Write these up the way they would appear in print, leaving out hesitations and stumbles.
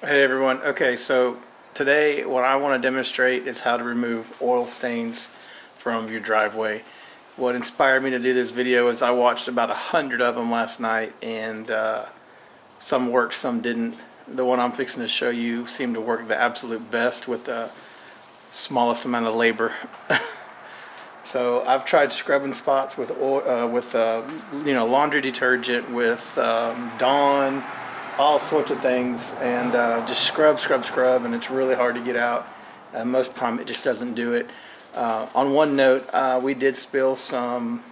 Hey everyone. Okay, so today what I want to demonstrate is how to remove oil stains from your driveway. What inspired me to do this video is I watched about 100 of them last night, and some worked, some didn't. The one I'm fixing to show you seemed to work the absolute best with the smallest amount of labor. So I've tried scrubbing spots with oil, laundry detergent, with Dawn, all sorts of things, and just scrub, and it's really hard to get out. Most of the time, it just doesn't do it. On one note, we did spill some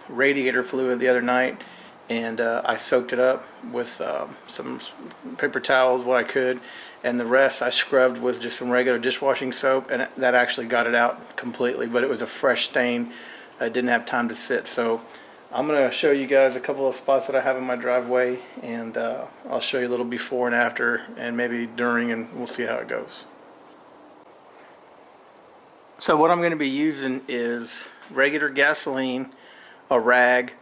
radiator fluid the other night, and I soaked it up with some paper towels, what I could, and the rest I scrubbed with just some regular dishwashing soap, and that actually got it out completely, but it was a fresh stain. I didn't have time to sit, so I'm going to show you guys a couple of spots that I have in my driveway, and I'll show you a little before and after, and maybe during, and we'll see how it goes. So what I'm going to be using is regular gasoline, a rag,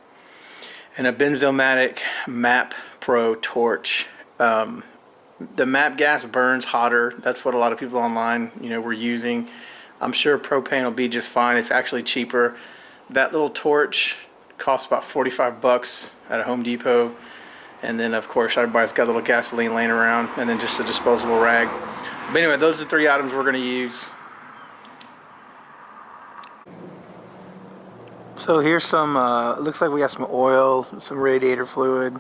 and a Benzomatic MAP Pro torch. The MAP gas burns hotter. That's what a lot of people online, were using. I'm sure propane will be just fine. It's actually cheaper. That little torch costs about 45 bucks at a Home Depot. And then, of course, everybody's got a little gasoline laying around, and then just a disposable rag. But anyway, those are the three items we're going to use. So here's some, looks like we got some oil, some radiator fluid,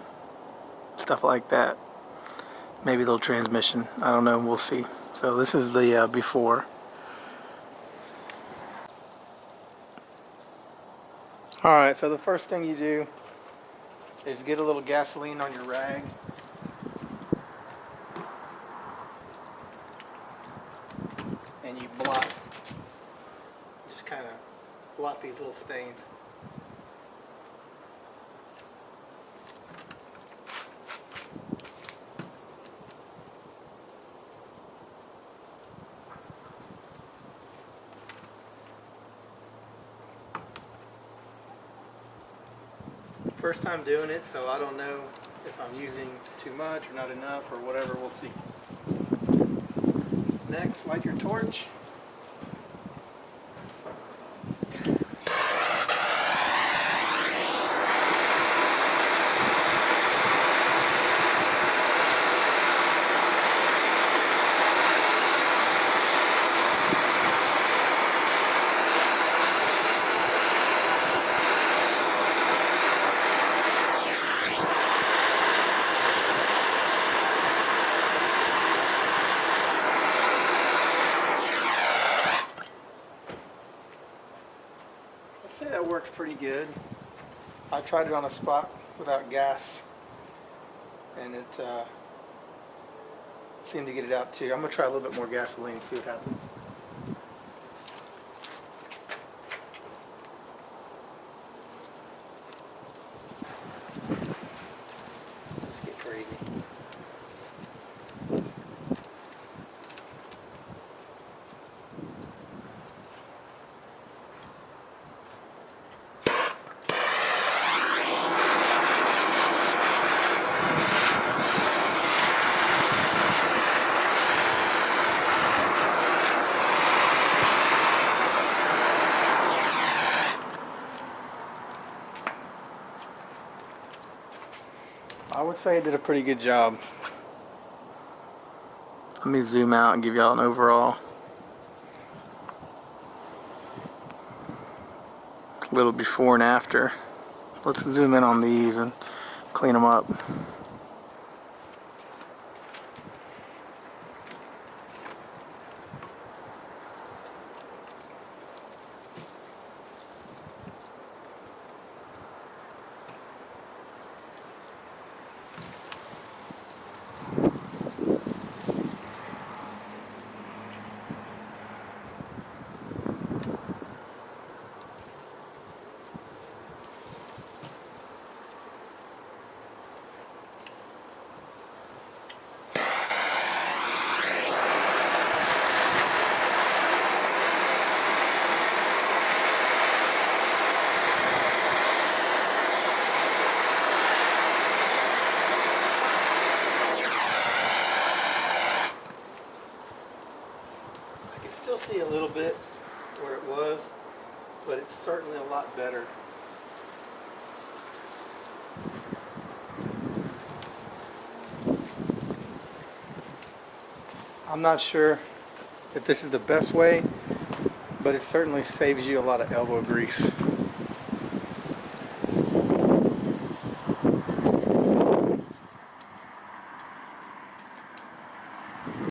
stuff like that. Maybe a little transmission. I don't know. We'll see. So this is the before. Alright, so the first thing you do is get a little gasoline on your rag. And you blot. Just kind of blot these little stains. First time doing it, so I don't know if I'm using too much or not enough or whatever. We'll see. Next, light your torch. That worked pretty good. I tried it on a spot without gas, and it seemed to get it out too. I'm going to try a little bit more gasoline and see what happens. Let's get crazy. I would say it did a pretty good job. Let me zoom out and give y'all an overall. A little before and after. Let's zoom in on these and clean them up. still see a little bit where it was, but it's certainly a lot better. I'm not sure if this is the best way, but it certainly saves you a lot of elbow grease.